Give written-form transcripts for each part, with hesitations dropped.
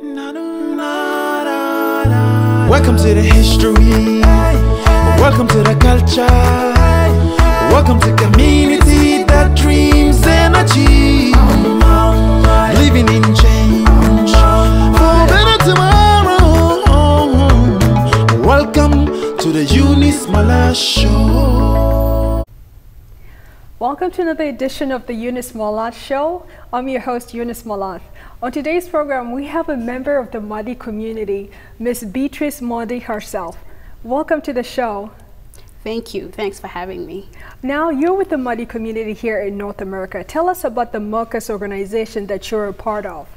Welcome to the history. Welcome to the culture. Welcome to community that dreams and achieve. Living in change for better tomorrow. Welcome to the Eunice Malath Show. Welcome to another edition of the Eunice Malath Show. I'm your host, Eunice Malath. On today's program, we have a member of the Mondi community, Miss Beatres Mondi herself. Welcome to the show. Thank you. Thanks for having me. Now, you're with the Mondi community here in North America. Tell us about the McCauley organization that you're a part of.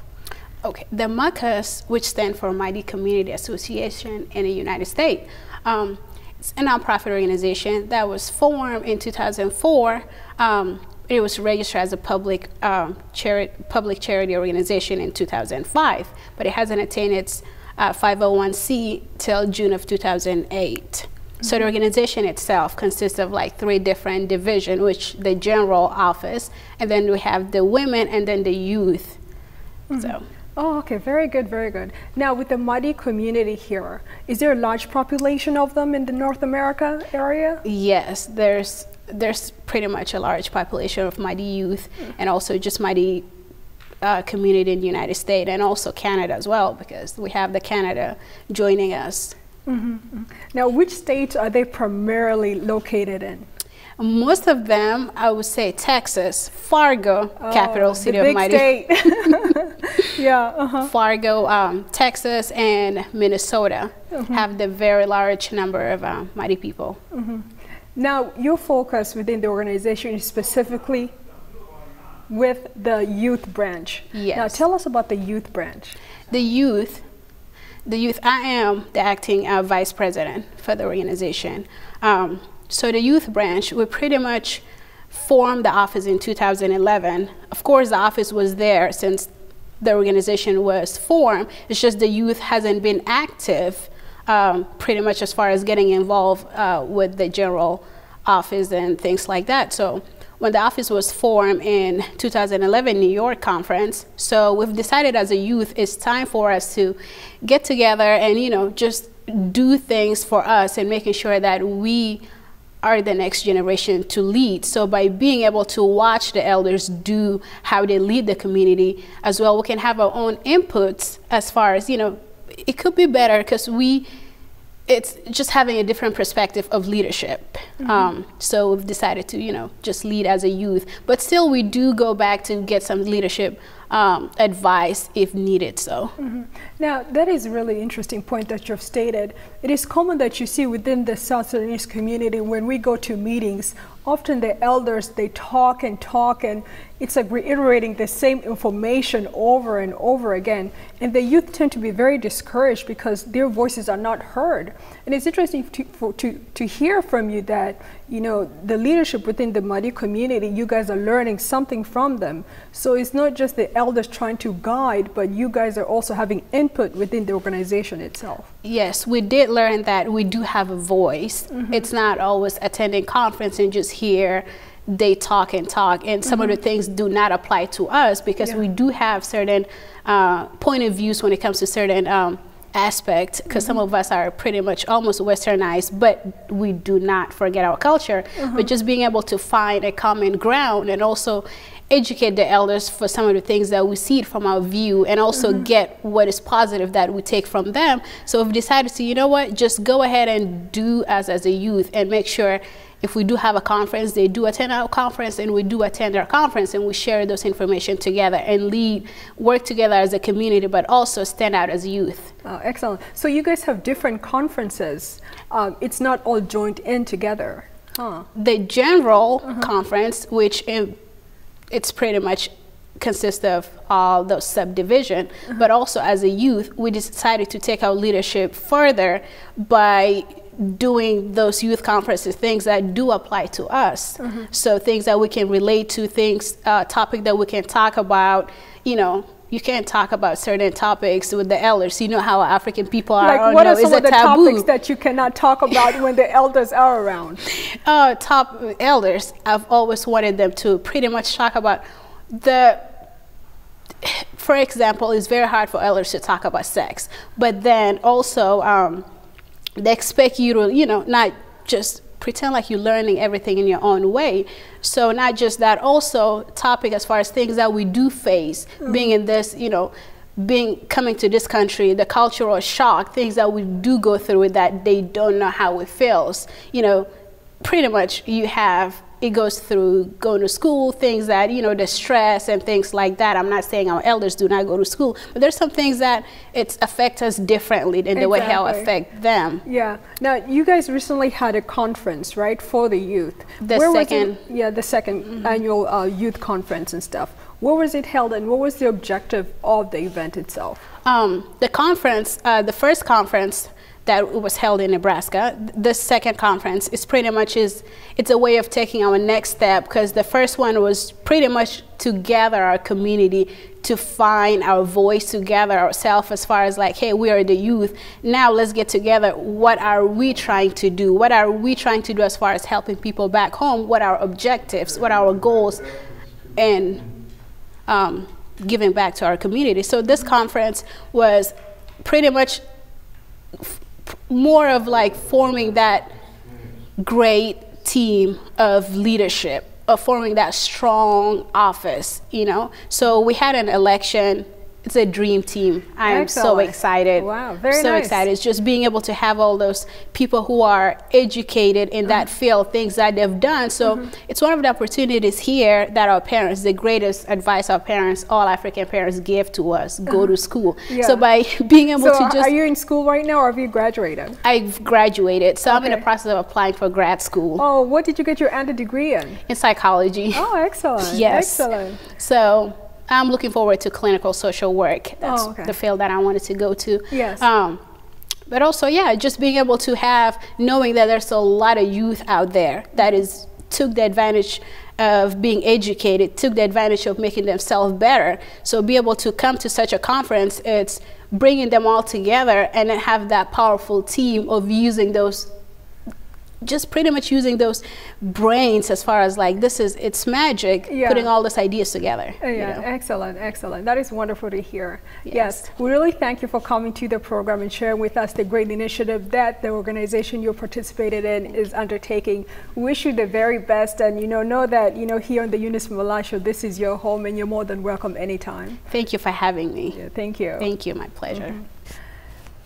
Okay, the McCauley, which stands for Mondi Community Association in the United States, it's a nonprofit organization that was formed in 2004. It was registered as a public charity organization in 2005, but it hasn't attained its 501c till June of 2008. So the organization itself consists of like 3 different divisions, which the general office, and then we have the women and then the youth. So. Oh, okay, very good, very good. Now, with the Mondi community here, is there a large population of them in the North America area? Yes, there's pretty much a large population of Mondi youth, and also just Mondi community in the United States, and also Canada as well, because we have the Canada joining us. Now, which states are they primarily located in? Most of them, I would say Texas, Fargo, capital city of Mondi. State. Yeah. Fargo, Texas, and Minnesota have the very large number of Mondi people. Now, your focus within the organization is specifically with the youth branch. Yes. Now, tell us about the youth branch. The youth, I am the acting vice president for the organization. So the youth branch, we pretty much formed the office in 2011. Of course, the office was there since the organization was formed. It's just the youth hasn't been active pretty much as far as getting involved with the general office and things like that. So when the office was formed in 2011 New York conference, so we've decided as a youth it's time for us to get together and, you know, just do things for us and making sure that we are the next generation to lead. So by being able to watch the elders do how they lead the community as well, we can have our own inputs as far as, you know, it could be better because it's just having a different perspective of leadership. So we've decided to, you know, just lead as a youth, but still we do go back to get some leadership advice if needed. So now that is a really interesting point that you've stated. It is common that you see within the South Sudanese community when we go to meetings, often the elders, they talk and talk, and it's like reiterating the same information over and over again. And the youth tend to be very discouraged because their voices are not heard. And it's interesting to hear from you that, you know, the leadership within the Mondi community, you guys are learning something from them. So it's not just the elders trying to guide, but you guys are also having input within the organization itself. Yes, we did learn that we do have a voice. It's not always attending conference and just hear they talk and talk, and some of the things do not apply to us because we do have certain point of views when it comes to certain aspects, because some of us are pretty much almost westernized, but we do not forget our culture. But just being able to find a common ground and also educate the elders for some of the things that we see from our view, and also get what is positive that we take from them. So we've decided to, you know what, just go ahead and do as a youth and make sure if we do have a conference, they do attend our conference, and we do attend our conference, and we share those information together and work together as a community, but also stand out as youth. Excellent. So you guys have different conferences. It's not all joined in together. The general conference, which it's pretty much consists of all those subdivision, but also as a youth, we decided to take our leadership further by doing those youth conferences, things that do apply to us. So things that we can relate to, things, topic that we can talk about. You know, you can't talk about certain topics with the elders. You know how African people are. Like, what are some of the topics that you cannot talk about when the elders are around? Top elders, I've always wanted them to pretty much talk about the for example, it's very hard for elders to talk about sex, but then also they expect you to, you know, not just pretend like you're learning everything in your own way. So not just that, also topic as far as things that we do face, being in this, you know, coming to this country, the cultural shock, things that we do go through with that they don't know how it feels. You know, pretty much it goes through going to school, things that, you know, the stress and things like that. I'm not saying our elders do not go to school, but there's some things that it affect us differently than the way how it affect them. Yeah. Now, you guys recently had a conference, right, for the youth. The second annual youth conference and stuff. Where was it held, and what was the objective of the event itself? The conference, the first conference that was held in Nebraska, the second conference is pretty much it's a way of taking our next step, because the first one was pretty much to gather our community, to find our voice, to gather ourselves as far as like, hey, we are the youth. Now let's get together. What are we trying to do? What are we trying to do as far as helping people back home? What are our objectives? What are our goals? And giving back to our community. So this conference was pretty much more of like forming that great team of leadership, of forming that strong office, you know. So we had an election. It's a dream team. I am so excited. Wow, very nice. So excited. It's just being able to have all those people who are educated in that field, things that they've done. So it's one of the opportunities here that our parents, the greatest advice our parents, all African parents give to us, go to school. Yeah. So by being able to just... are you in school right now, or have you graduated? I've graduated. So I'm in the process of applying for grad school. Oh, what did you get your underdegree degree in? In psychology. Oh, excellent. Yes. Excellent. So I'm looking forward to clinical social work. That's the field that I wanted to go to. Yes. But also, yeah, just being able to knowing that there's a lot of youth out there that took the advantage of being educated, took the advantage of making themselves better. So be able to come to such a conference, it's bringing them all together and then have that powerful team of using those, just pretty much using those brains as far as like, it's magic, putting all those ideas together. Yeah, you know? Excellent, excellent. That is wonderful to hear. Yes, we really thank you for coming to the program and sharing with us the great initiative that the organization you participated in is undertaking. We wish you the very best, and know that here on the Eunice Malath Show, this is your home, and you're more than welcome anytime. Thank you for having me. Yeah, thank you. Thank you, my pleasure.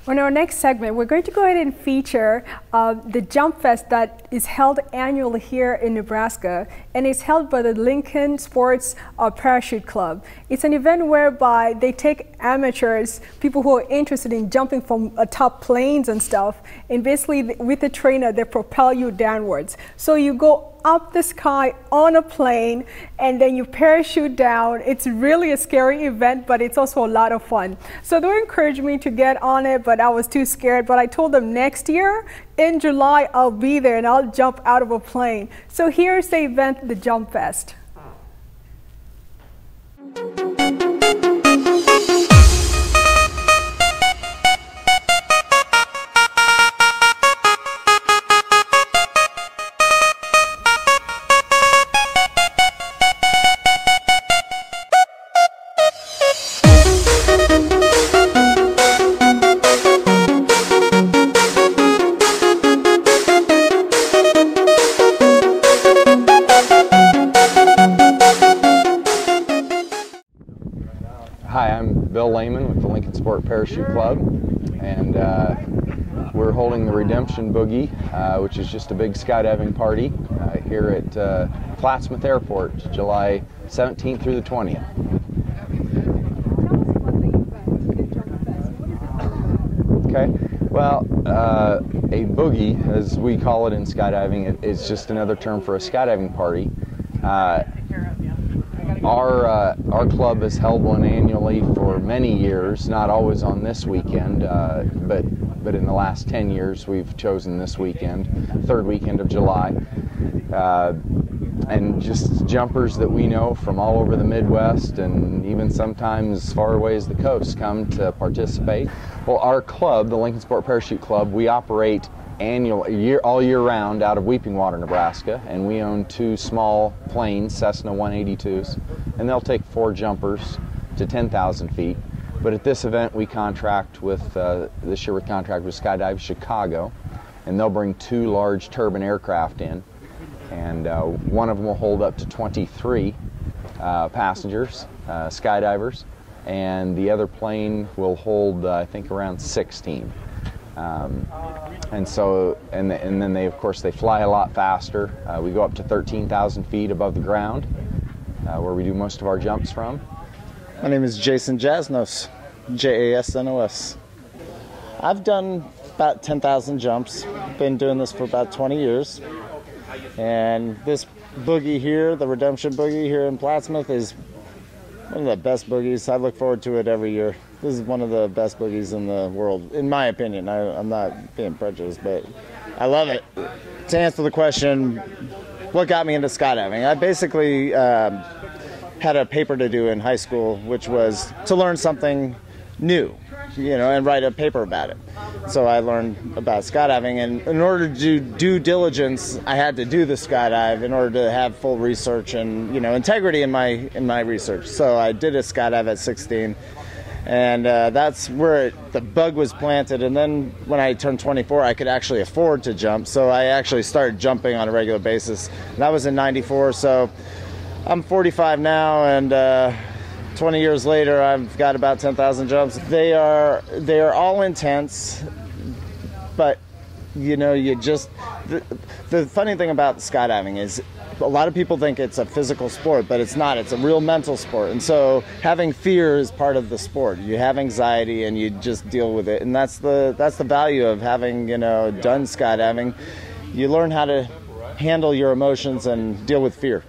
On our next segment, we're going to go ahead and feature the Jump Fest that is held annually here in Nebraska, and it's held by the Lincoln Sports Parachute Club. It's an event whereby they take amateurs, people who are interested in jumping from atop planes and stuff, and basically with a trainer, they propel you downwards. So you go up the sky on a plane, and then you parachute down. It's really a scary event, but it's also a lot of fun. So they encouraged me to get on it, but I was too scared. But I told them next year in July I'll be there and I'll jump out of a plane. So here's the event, the Jump Fest. With the Lincoln Sport Parachute Club, and we're holding the Redemption Boogie, which is just a big skydiving party here at Plattsmouth Airport, July 17th through the 20th. Okay, well, a boogie, as we call it in skydiving, it's just another term for a skydiving party. Our club has held one annually for many years, not always on this weekend, but in the last 10 years we've chosen this weekend, third weekend of July. And just jumpers that we know from all over the Midwest and even sometimes as far away as the coast come to participate. Well, our club, the Lincoln Sport Parachute Club, we operate all year round out of Weeping Water, Nebraska, and we own 2 small planes, Cessna 182s, and they'll take 4 jumpers to 10,000 feet. But at this event, we contract with, this year we contract with Skydive Chicago, and they'll bring 2 large turbine aircraft in, and one of them will hold up to 23 passengers, skydivers, and the other plane will hold, I think, around 16. And then they, of course, they fly a lot faster. We go up to 13,000 feet above the ground, where we do most of our jumps from. My name is Jason Jasnos, Jasnos. I've done about 10,000 jumps. Been doing this for about 20 years. And this boogie here, the Redemption Boogie here in Plattsmouth, is one of the best boogies. I look forward to it every year. This is one of the best boogies in the world, in my opinion. I'm not being prejudiced, but I love it. To answer the question, what got me into skydiving? I basically had a paper to do in high school, which was to learn something new, and write a paper about it. So I learned about skydiving, and in order to do due diligence, I had to do the skydive in order to have full research and integrity in my research. So I did a skydive at 16, and that's where the bug was planted. And then when I turned 24, I could actually afford to jump, so I actually started jumping on a regular basis. And that was in '94, so I'm 45 now, and 20 years later, I've got about 10,000 jumps. They are all intense, but the funny thing about skydiving is a lot of people think it's a physical sport, but it's not. It's a real mental sport, and so having fear is part of the sport. You have anxiety, and you just deal with it, and that's the value of having done skydiving. You learn how to handle your emotions and deal with fear.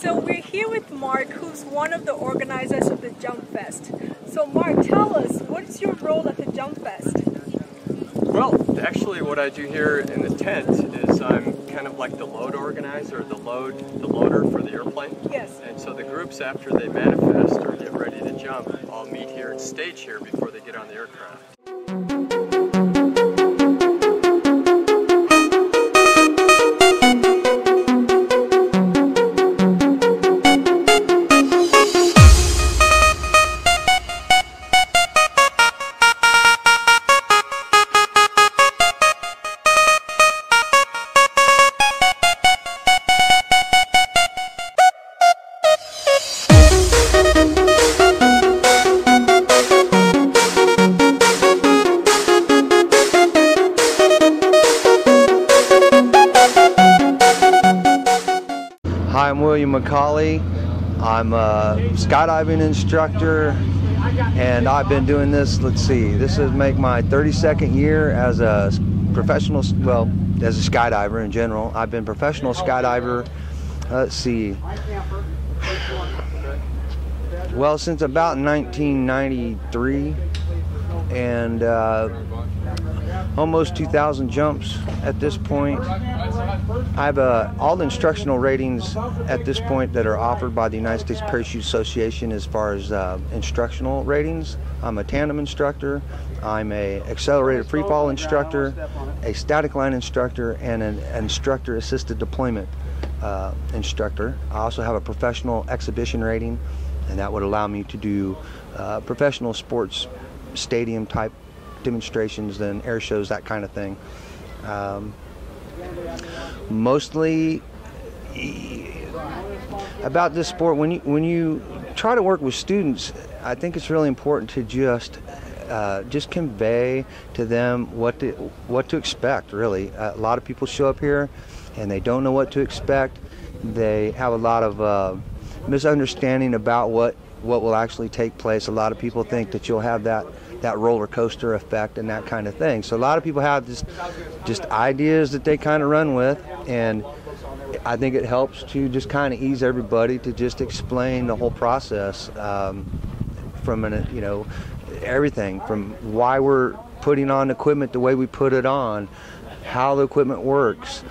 So we're here with Mark, who's one of the organizers of the Jump Fest. So Mark, tell us, what's your role at the Jump Fest? Well, actually what I do here in the tent is I'm kind of like the load organizer, the loader for the airplane. Yes. And so the groups, after they manifest or get ready to jump, all meet here and stage here before they get on the aircraft. Hi, I'm McCauley. I'm a skydiving instructor, and I've been doing this, this will make my 32nd year as a professional, as a skydiver in general. I've been professional skydiver, since about 1993, and almost 2,000 jumps at this point. I have all the instructional ratings at this point that are offered by the United States Parachute Association as far as instructional ratings. I'm a tandem instructor, I'm a accelerated freefall instructor, a static line instructor, and an instructor assisted deployment instructor. I also have a professional exhibition rating, and that would allow me to do professional sports stadium type demonstrations and air shows, that kind of thing. Mostly about this sport, when you try to work with students, I think it's really important to just convey to them what to expect, really. A lot of people show up here and they don't know what to expect. They have a lot of misunderstanding about what will actually take place. A lot of people think that you'll have that roller coaster effect and that kind of thing. So a lot of people have just ideas that they kind of run with, and I think it helps to just kind of ease everybody to just explain the whole process from everything from why we're putting on equipment the way we put it on, how the equipment works.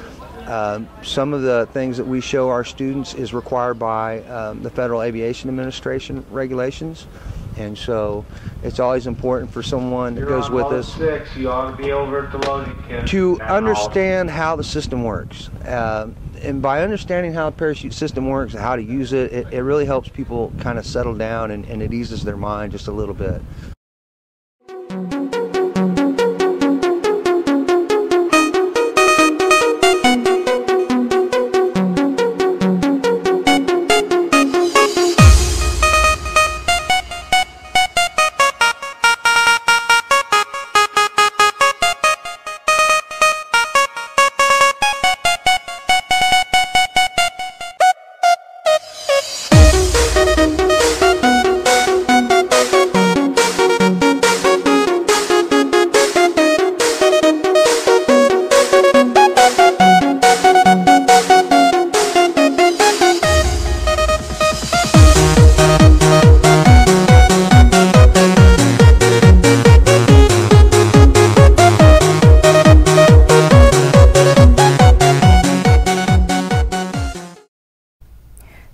Some of the things that we show our students is required by the Federal Aviation Administration regulations, And so it's always important for someone that goes with us 6, you ought to be over at the loading kit to now. understand how the system works. And by understanding how the parachute system works and how to use it, it really helps people kind of settle down, and it eases their mind just a little bit.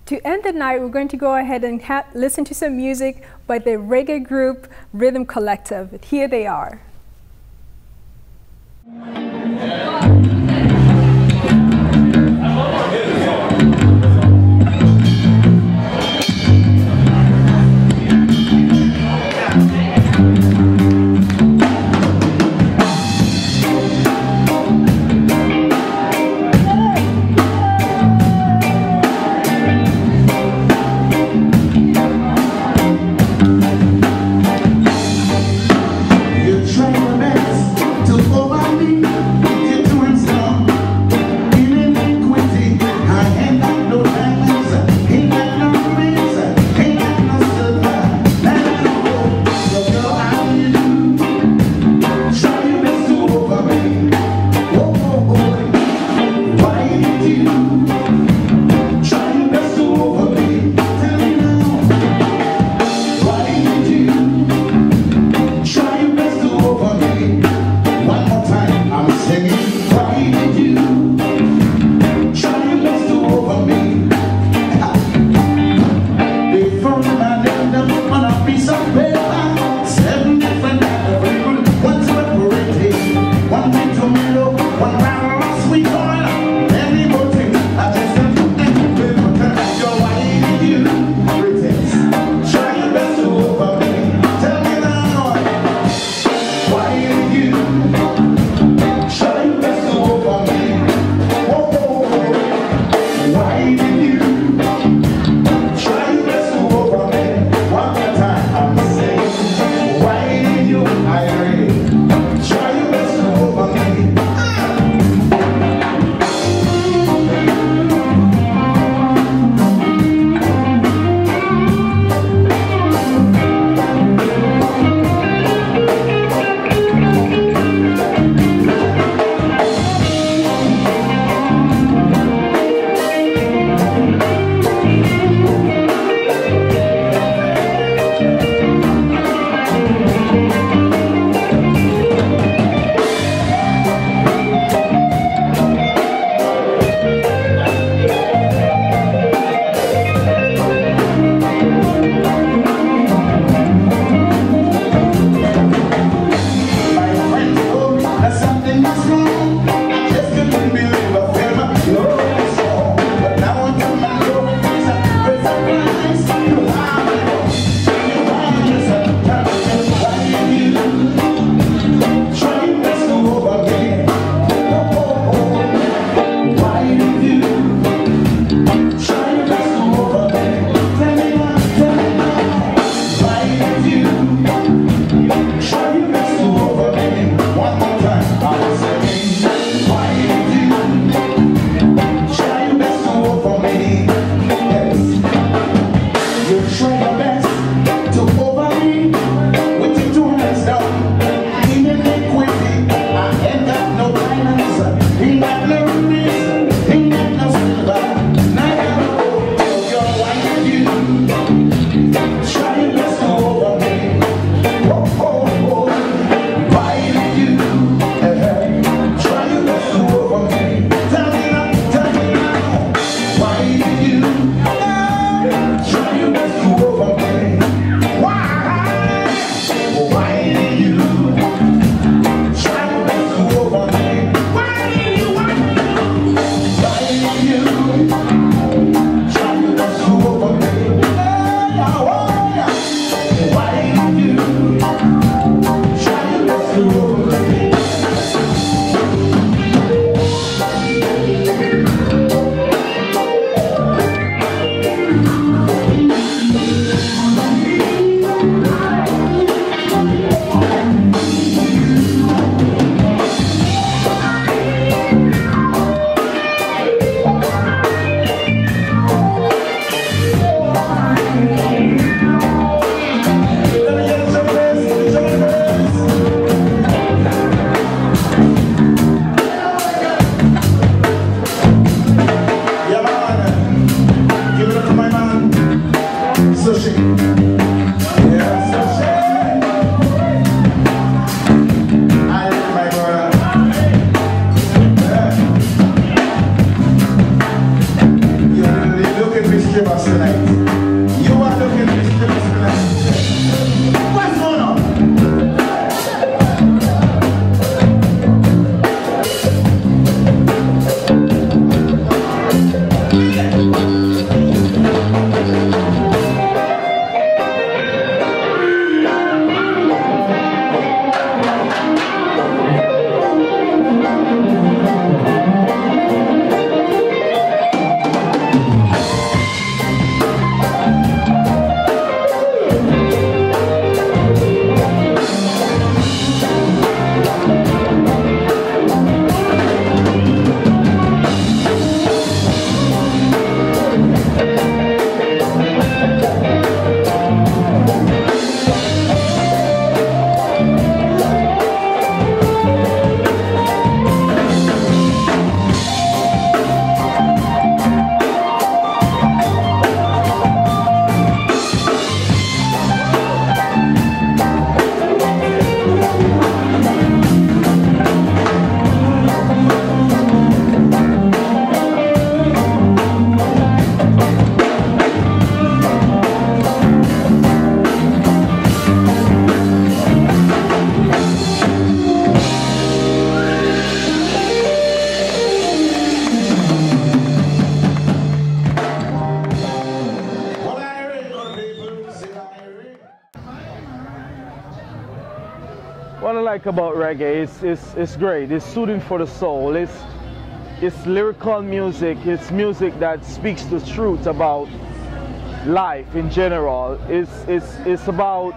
To end the night, we're going to go ahead and listen to some music by the reggae group Rhythm Collective. Here they are. You try your best to overcome me. What I like about reggae is it's great. It's soothing for the soul. It's lyrical music. It's music that speaks the truth about life in general. It's about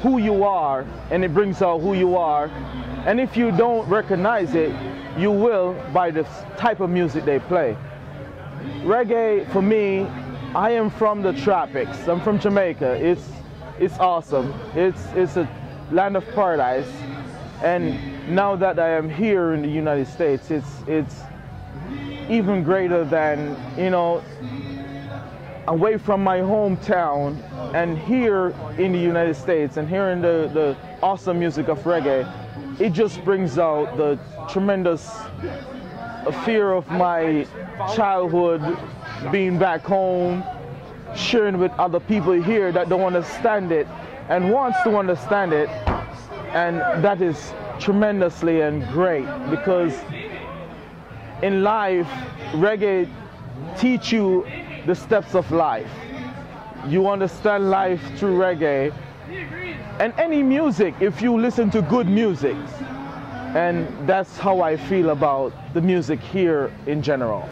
who you are, and it brings out who you are. And if you don't recognize it, you will by the type of music they play. Reggae, for me, I am from the tropics. I'm from Jamaica. It's awesome. It's a land of paradise. And now that I am here in the United States, it's even greater than, you know, away from my hometown and here in the United States and hearing the awesome music of reggae. It just brings out the tremendous fear of my childhood, being back home, sharing with other people here that don't understand it and wants to understand it. And that is tremendously and great, because in life, reggae teach you the steps of life. You understand life through reggae. And any music, if you listen to good music. And that's how I feel about the music here in general.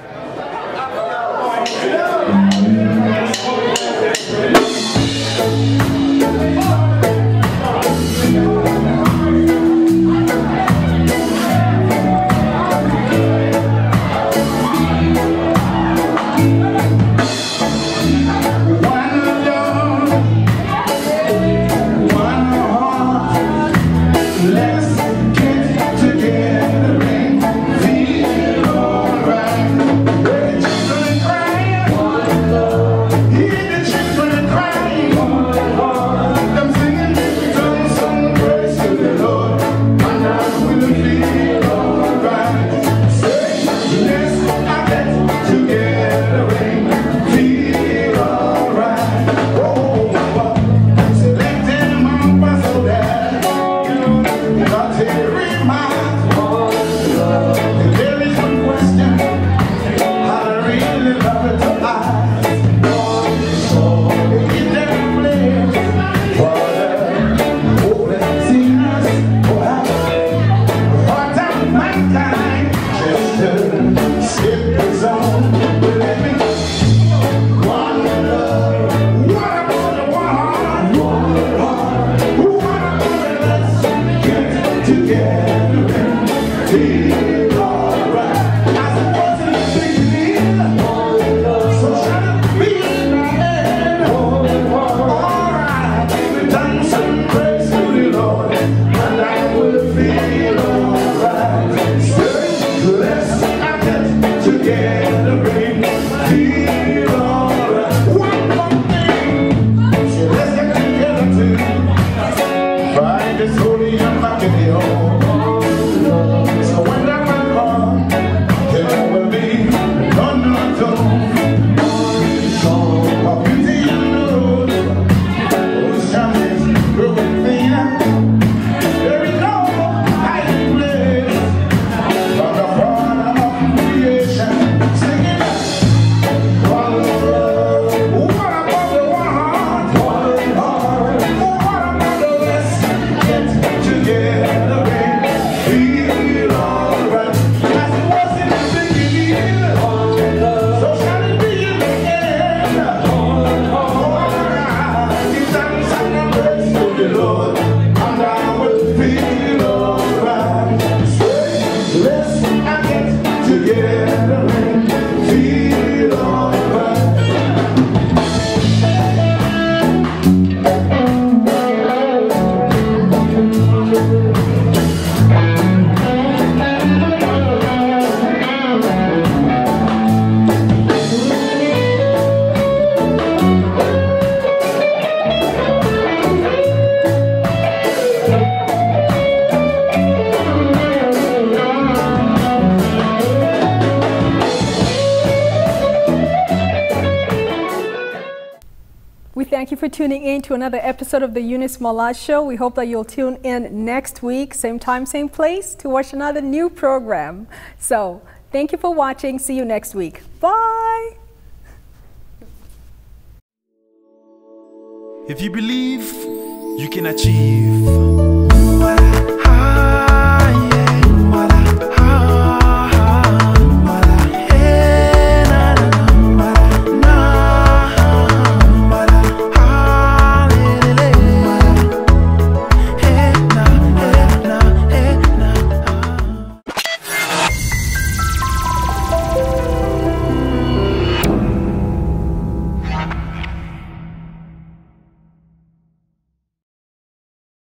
Thank you for tuning in to another episode of the Eunice Malath Show. We hope that you'll tune in next week, same time, same place, to watch another new program. So, thank you for watching. See you next week. Bye! If you believe, you can achieve.